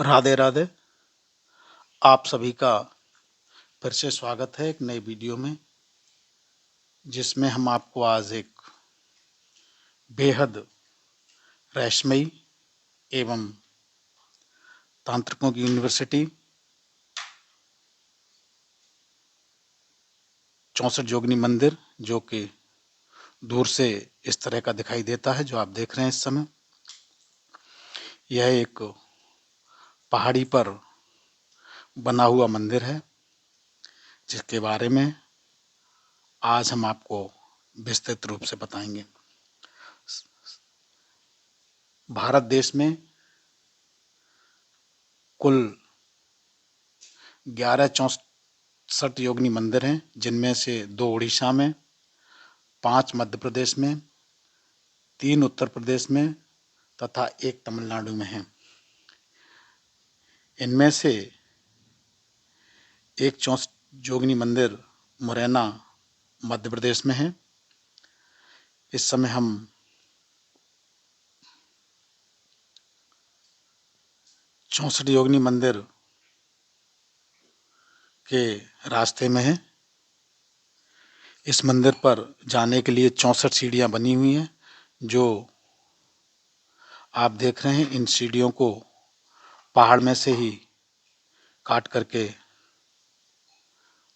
राधे राधे। आप सभी का फिर से स्वागत है एक नई वीडियो में, जिसमें हम आपको आज एक बेहद रहस्यमयी एवं तांत्रिकों की यूनिवर्सिटी 64 जोगनी मंदिर, जो कि दूर से इस तरह का दिखाई देता है जो आप देख रहे हैं इस समय। यह एक पहाड़ी पर बना हुआ मंदिर है, जिसके बारे में आज हम आपको विस्तृत रूप से बताएंगे। भारत देश में कुल 11 64 योगिनी मंदिर हैं, जिनमें से 2 उड़ीसा में, 5 मध्य प्रदेश में, 3 उत्तर प्रदेश में तथा 1 तमिलनाडु में है। इनमें से एक 64 जोगिनी मंदिर मुरैना मध्य प्रदेश में है। इस समय हम 64 योगिनी मंदिर के रास्ते में है। इस मंदिर पर जाने के लिए 64 सीढ़ियां बनी हुई हैं, जो आप देख रहे हैं। इन सीढ़ियों को पहाड़ में से ही काट करके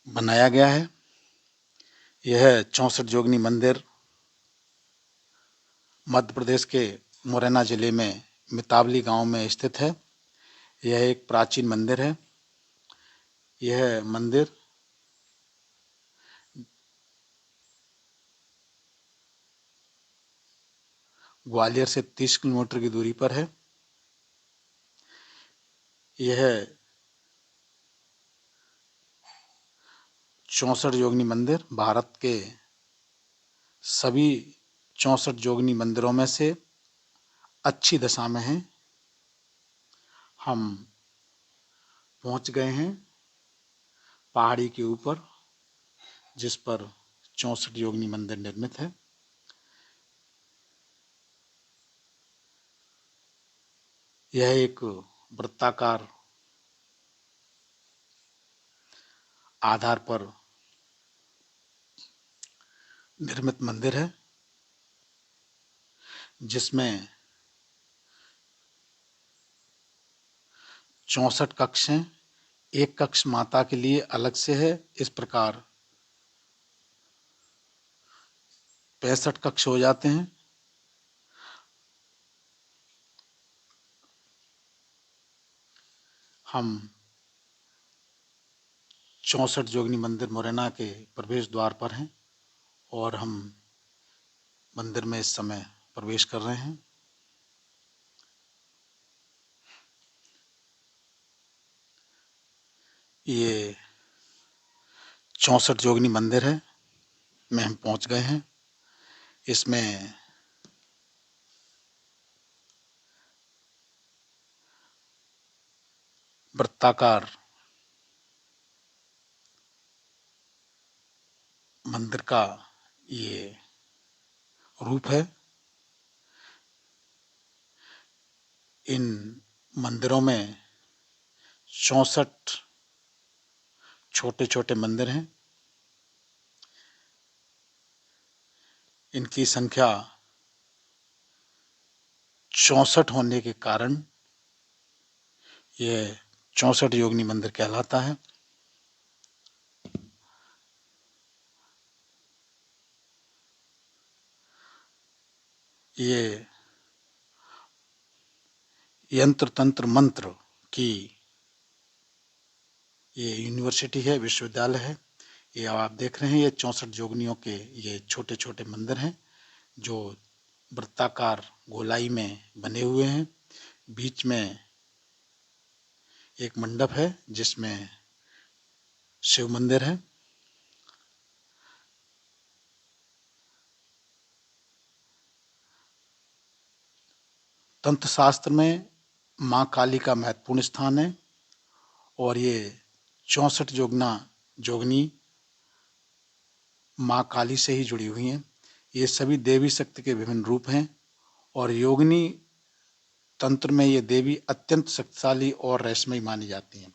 बनाया गया है। यह 64 जोगिनी मंदिर मध्य प्रदेश के मुरैना जिले में मितावली गांव में स्थित है। यह एक प्राचीन मंदिर है। यह मंदिर ग्वालियर से 30 किलोमीटर की दूरी पर है। यह 64 जोगिनी मंदिर भारत के सभी 64 जोगिनी मंदिरों में से अच्छी दशा में है। हम पहुंच गए हैं पहाड़ी के ऊपर, जिस पर 64 योगिनी मंदिर निर्मित है। यह एक वृत्ताकार आधार पर निर्मित मंदिर है, जिसमें 64 कक्ष हैं। एक कक्ष माता के लिए अलग से है। इस प्रकार 65 कक्ष हो जाते हैं। हम 64 जोगिनी मंदिर मुरैना के प्रवेश द्वार पर हैं और हम मंदिर में इस समय प्रवेश कर रहे हैं। ये 64 जोगिनी मंदिर है में हम पहुंच गए हैं। इसमें वृत्ताकार मंदिर का ये रूप है। इन मंदिरों में 64 छोटे छोटे मंदिर हैं। इनकी संख्या 64 होने के कारण यह 64 योगिनी मंदिर कहलाता है। ये यंत्र तंत्र मंत्र की ये यूनिवर्सिटी है, विश्वविद्यालय है। ये आप देख रहे हैं, ये 64 जोगनियों के ये छोटे छोटे मंदिर हैं, जो वृत्ताकार गोलाई में बने हुए हैं। बीच में एक मंडप है, जिसमें शिव मंदिर है। तंत्र शास्त्र में माँ काली का महत्वपूर्ण स्थान है और ये 64 जोगनी माँ काली से ही जुड़ी हुई हैं। ये सभी देवी शक्ति के विभिन्न रूप हैं और योगिनी तंत्र में ये देवी अत्यंत शक्तिशाली और रहस्यमयी मानी जाती हैं।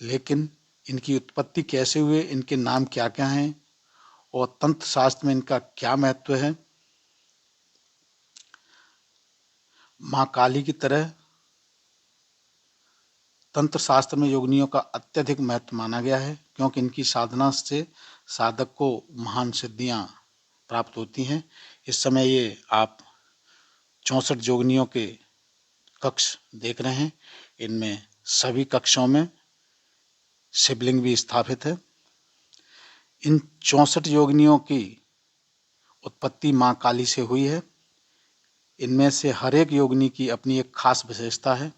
लेकिन इनकी उत्पत्ति कैसे हुए, इनके नाम क्या क्या हैं और तंत्र शास्त्र में इनका क्या महत्व है। माँ काली की तरह तंत्र शास्त्र में योगिनियों का अत्यधिक महत्व माना गया है, क्योंकि इनकी साधना से साधक को महान सिद्धियां प्राप्त होती हैं। इस समय ये आप 64 योगिनियों के कक्ष देख रहे हैं। इनमें सभी कक्षों में शिवलिंग भी स्थापित है। इन 64 योगिनियों की उत्पत्ति माँ काली से हुई है। इनमें से हर एक योगिनी की अपनी एक खास विशेषता है।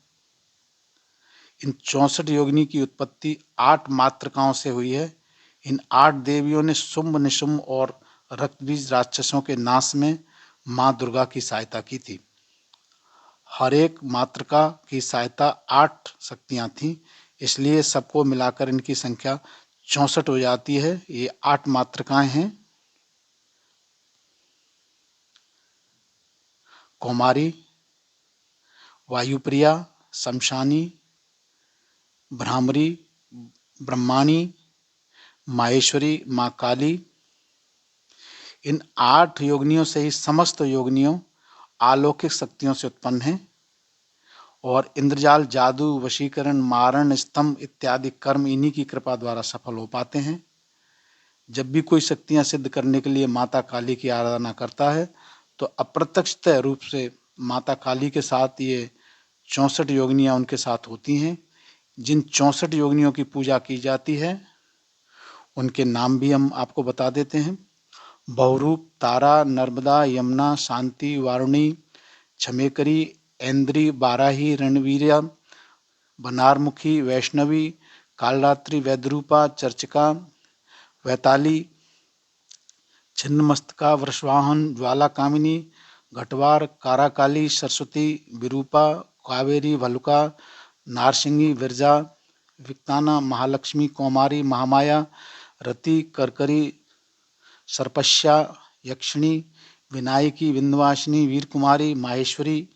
इन 64 योगिनी की उत्पत्ति 8 मातृकाओं से हुई है। इन 8 देवियों ने शुंभ निशुंभ और रक्तबीज राक्षसों के नाश में माँ दुर्गा की सहायता की थी। हर एक मातृका की सहायता 8 शक्तियां थीं, इसलिए सबको मिलाकर इनकी संख्या 64 हो जाती है। ये 8 मातृकाएं हैं। कौमारी, वायुप्रिया, शमशानी, भ्रामरी, ब्रह्माणी, माहेश्वरी, माँ काली। इन 8 योगिनियों से ही समस्त योगिनियों अलौकिक शक्तियों से उत्पन्न हैं और इंद्रजाल, जादू, वशीकरण, मारण, स्तंभ इत्यादि कर्म इन्हीं की कृपा द्वारा सफल हो पाते हैं। जब भी कोई शक्तियां सिद्ध करने के लिए माता काली की आराधना करता है तो अप्रत्यक्षतः रूप से माता काली के साथ ये 64 योगिनियां उनके साथ होती हैं। जिन 64 योगिनियों की पूजा की जाती है उनके नाम भी हम आपको बता देते हैं। बहुरूप, तारा, नर्मदा, यमुना, शांति, वारुणी, छमेकरी, ऐन्द्री, बाराही, रणवीर्या, बनारमुखी, वैष्णवी, कालरात्रि, वैद्यरूपा, चर्चिका, वैताली, छिन्नमस्तका, वृषवाहन, ज्वाला कामिनी, घटवार, काराकाली, सरस्वती, विरूपा, कावेरी, भलुका, नारसिंगी, विरजा, विक्ताना, महालक्ष्मी, कौमारी, महामाया, रति, करकरी, सर्पश्या, यक्षिणी, विनायकी, विंध्यवासिनी, वीरकुमारी, माहेश्वरी,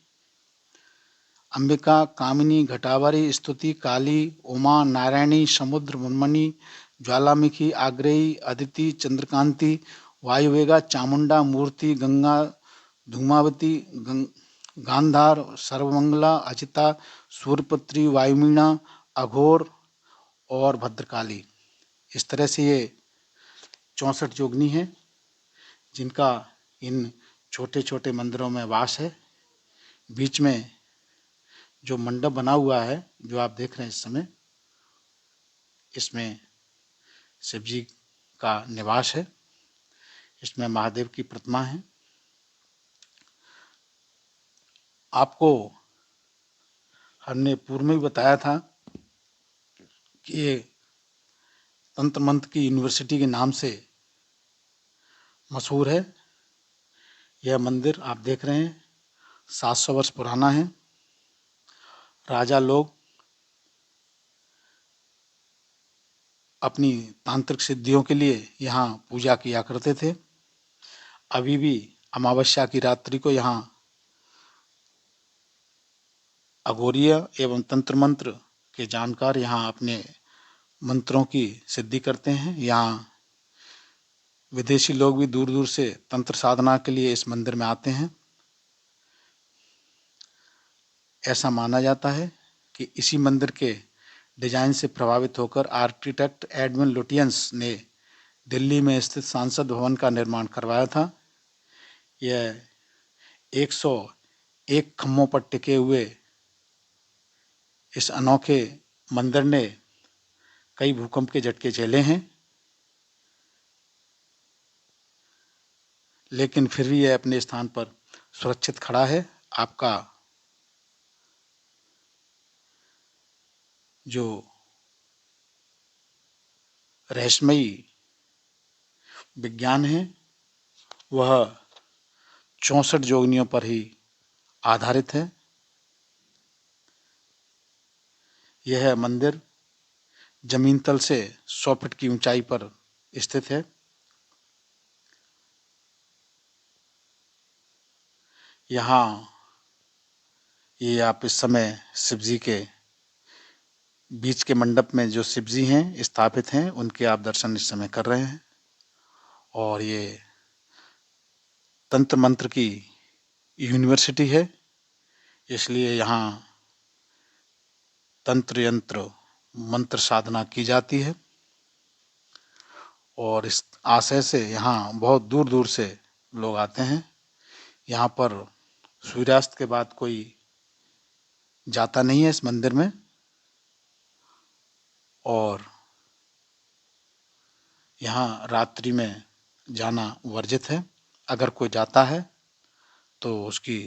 अंबिका, कामिनी, घटावरी, स्तुति, काली, उमा, नारायणी, समुद्र, ब्रह्मणी, ज्वालामुखी, आग्नेयी, अदिति, चंद्रकांति, वायुवेगा, चामुंडा, मूर्ति, गंगा, धूमावती, गांधार, सर्वमंगला, अचिता, सूर्यपुत्री, वायुमीणा, अघोर और भद्रकाली। इस तरह से ये 64 योगिनी हैं जिनका इन छोटे छोटे मंदिरों में वास है। बीच में जो मंडप बना हुआ है जो आप देख रहे हैं इस समय, इसमें शिव जी का निवास है। इसमें महादेव की प्रतिमा है। आपको हमने पूर्व में भी बताया था कि ये तंत्र मंत्र की यूनिवर्सिटी के नाम से मशहूर है। यह मंदिर आप देख रहे हैं 700 वर्ष पुराना है। राजा लोग अपनी तांत्रिक सिद्धियों के लिए यहाँ पूजा किया करते थे। अभी भी अमावस्या की रात्रि को यहाँ अघोरीय एवं तंत्र मंत्र के जानकार यहाँ अपने मंत्रों की सिद्धि करते हैं। यहाँ विदेशी लोग भी दूर दूर से तंत्र साधना के लिए इस मंदिर में आते हैं। ऐसा माना जाता है कि इसी मंदिर के डिजाइन से प्रभावित होकर आर्किटेक्ट एडविन लुटियंस ने दिल्ली में स्थित संसद भवन का निर्माण करवाया था। यह 101 खम्भों पर टिके हुए इस अनोखे मंदिर ने कई भूकंप के झटके झेले हैं, लेकिन फिर भी यह अपने स्थान पर सुरक्षित खड़ा है। आपका जो रहस्यमयी विज्ञान है वह 64 योगिनियों पर ही आधारित है। यह मंदिर जमीन तल से 100 फीट की ऊंचाई पर स्थित है। यहाँ ये आप इस समय शिव जी के बीच के मंडप में जो शिव जी हैं स्थापित हैं, उनके आप दर्शन इस समय कर रहे हैं। और ये तंत्र मंत्र की यूनिवर्सिटी है, इसलिए यहाँ तंत्र यंत्र मंत्र साधना की जाती है। और इस आशय से यहाँ बहुत दूर दूर से लोग आते हैं। यहाँ पर सूर्यास्त के बाद कोई जाता नहीं है इस मंदिर में, और यहाँ रात्रि में जाना वर्जित है। अगर कोई जाता है तो उसकी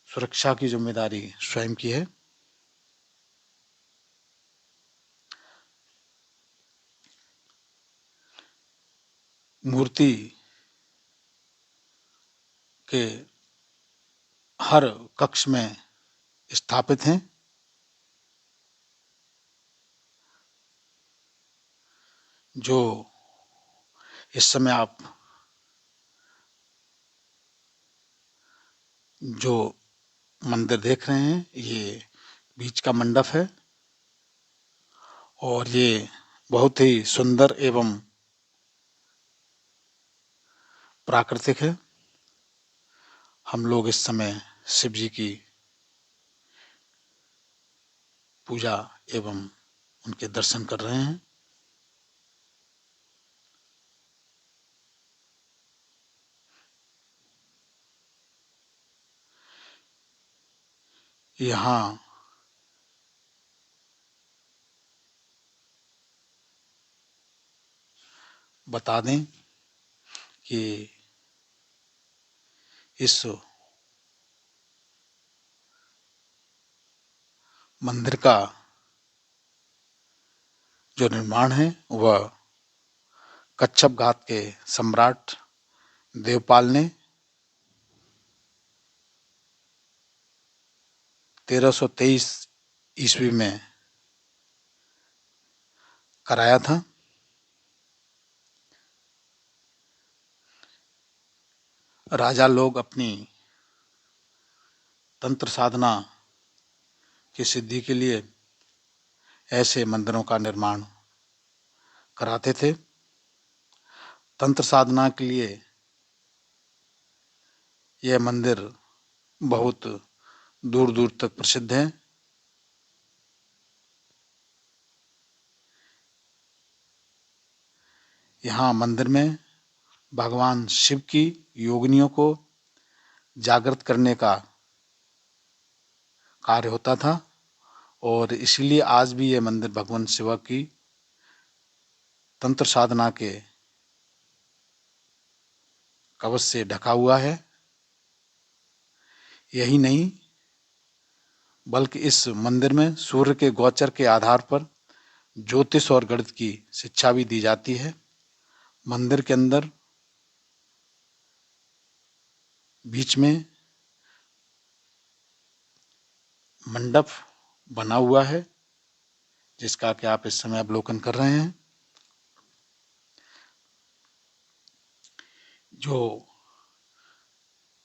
सुरक्षा की जिम्मेदारी स्वयं की है। मूर्ति के हर कक्ष में स्थापित हैं। जो इस समय आप जो मंदिर देख रहे हैं, ये बीच का मंडप है और ये बहुत ही सुंदर एवं प्राकृतिक है। हम लोग इस समय शिव जी की पूजा एवं उनके दर्शन कर रहे हैं। यहाँ बता दें कि इस मंदिर का जो निर्माण है वह कच्छप घाट के सम्राट देवपाल ने 1323 ईस्वी में कराया था। राजा लोग अपनी तंत्र साधना की सिद्धि के लिए ऐसे मंदिरों का निर्माण कराते थे। तंत्र साधना के लिए यह मंदिर बहुत दूर दूर तक प्रसिद्ध है। यहाँ मंदिर में भगवान शिव की योगिनियों को जागृत करने का कार्य होता था, और इसीलिए आज भी यह मंदिर भगवान शिव की तंत्र साधना के कवच से ढका हुआ है। यही नहीं, बल्कि इस मंदिर में सूर्य के गोचर के आधार पर ज्योतिष और गणित की शिक्षा भी दी जाती है। मंदिर के अंदर बीच में मंडप बना हुआ है, जिसका कि आप इस समय अवलोकन कर रहे हैं। जो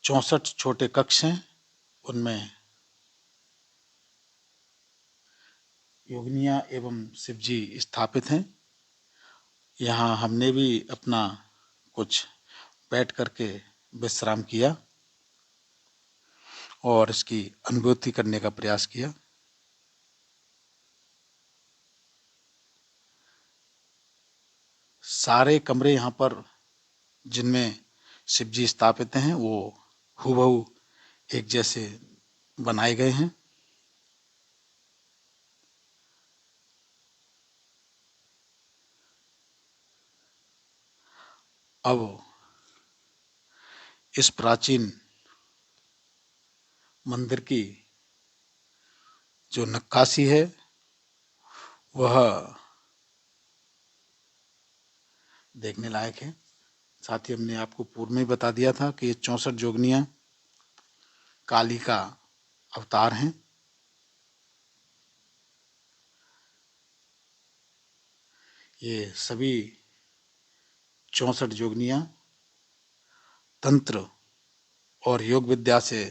64 छोटे कक्ष हैं, उनमें योगिनियाँ एवं शिव जी स्थापित हैं। यहाँ हमने भी अपना कुछ बैठ करके विश्राम किया और इसकी अनुभूति करने का प्रयास किया। सारे कमरे यहाँ पर जिनमें शिव जी स्थापित हैं वो हूबहू एक जैसे बनाए गए हैं। अब इस प्राचीन मंदिर की जो नक्काशी है वह देखने लायक है। साथ ही हमने आपको पूर्व में ही बता दिया था कि ये 64 जोगनियाँ काली का अवतार हैं। ये सभी 64 जोगनियाँ तंत्र और योग विद्या से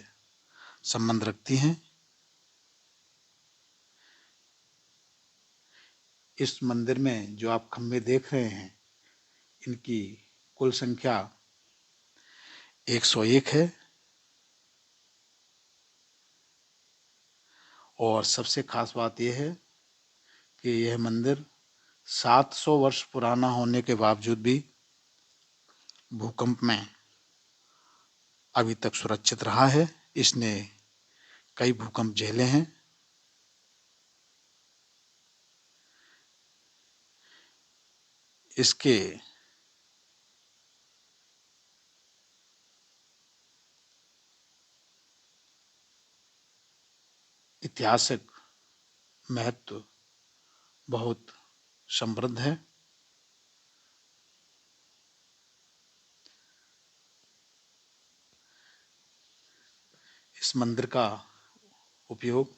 संबंध रखती हैं। इस मंदिर में जो आप खंभे देख रहे हैं, इनकी कुल संख्या 101 है और सबसे खास बात यह है कि यह मंदिर 700 वर्ष पुराना होने के बावजूद भी भूकंप में अभी तक सुरक्षित रहा है। इसने कई भूकंप झेले हैं। इसके ऐतिहासिक महत्व बहुत समृद्ध है। इस मंदिर का उपयोग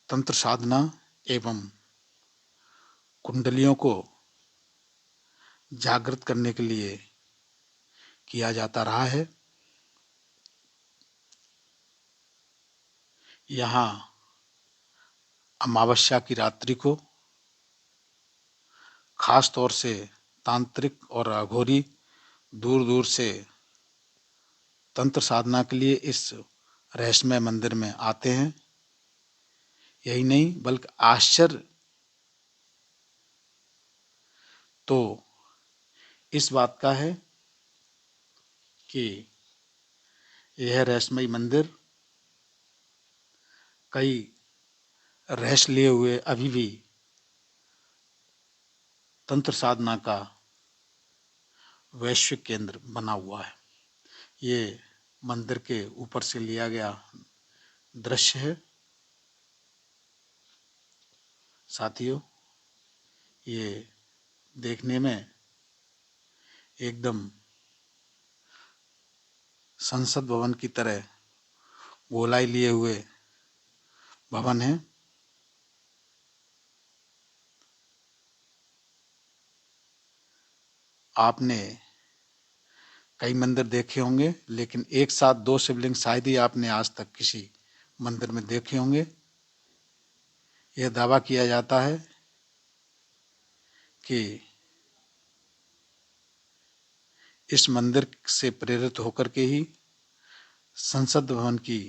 तंत्र साधना एवं कुंडलियों को जागृत करने के लिए किया जाता रहा है। यहाँ अमावस्या की रात्रि को खास तौर से तांत्रिक और अघोरी दूर दूर से तंत्र साधना के लिए इस रहस्यमय मंदिर में आते हैं। यही नहीं बल्कि आश्चर्य तो इस बात का है कि यह रहस्यमय मंदिर कई रहस्य लिए हुए अभी भी तंत्र साधना का वैश्विक केंद्र बना हुआ है। ये मंदिर के ऊपर से लिया गया दृश्य है। साथियों, ये देखने में एकदम संसद भवन की तरह गोलाई लिए हुए भवन है। आपने कई मंदिर देखे होंगे, लेकिन एक साथ दो शिवलिंग शायद ही आपने आज तक किसी मंदिर में देखे होंगे। यह दावा किया जाता है कि इस मंदिर से प्रेरित होकर के ही संसद भवन की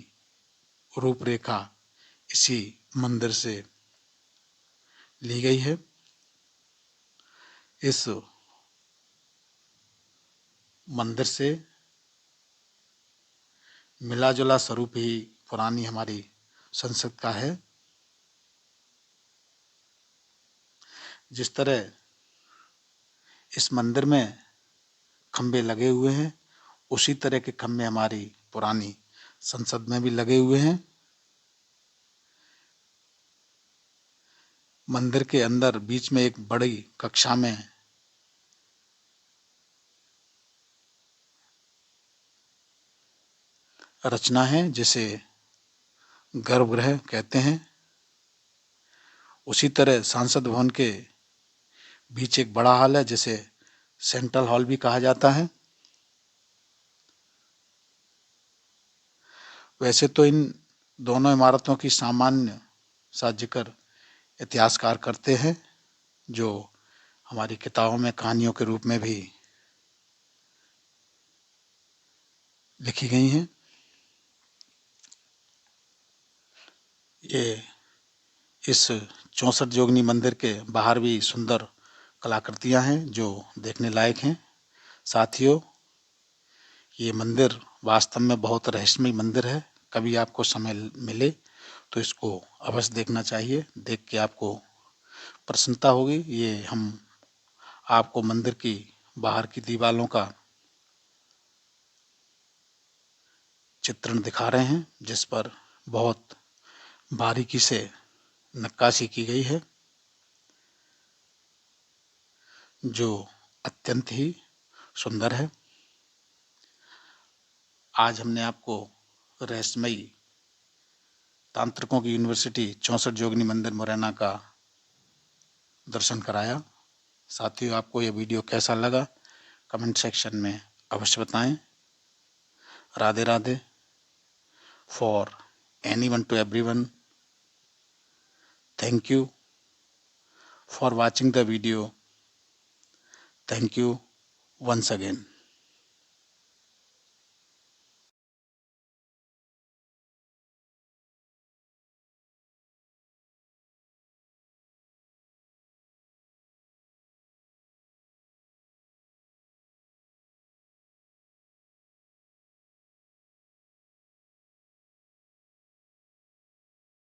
रूपरेखा इसी मंदिर से ली गई है। इस मंदिर से मिला जुला स्वरूप ही पुरानी हमारी संसद का है। जिस तरह इस मंदिर में खंभे लगे हुए हैं, उसी तरह के खंभे हमारी पुरानी संसद में भी लगे हुए हैं। मंदिर के अंदर बीच में एक बड़ी कक्षा में रचना है जिसे गर्भगृह कहते हैं। उसी तरह संसद भवन के बीच एक बड़ा हॉल है जिसे सेंट्रल हॉल भी कहा जाता है। वैसे तो इन दोनों इमारतों की सामान्य सा जिक्र इतिहासकार करते हैं, जो हमारी किताबों में कहानियों के रूप में भी लिखी गई हैं। ये इस 64 जोगनी मंदिर के बाहर भी सुंदर कलाकृतियां हैं जो देखने लायक हैं। साथियों, ये मंदिर वास्तव में बहुत रहस्यमय मंदिर है। कभी आपको समय मिले तो इसको अवश्य देखना चाहिए। देख के आपको प्रसन्नता होगी। ये हम आपको मंदिर की बाहर की दीवारों का चित्रण दिखा रहे हैं, जिस पर बहुत बारीकी से नक्काशी की गई है, जो अत्यंत ही सुंदर है। आज हमने आपको रहस्यमयी तांत्रिकों की यूनिवर्सिटी 64 जोगनी मंदिर मुरैना का दर्शन कराया। साथियों, आपको यह वीडियो कैसा लगा कमेंट सेक्शन में अवश्य बताएं। Radhe Radhe. For anyone to everyone, thank you for watching the video. Thank you once again.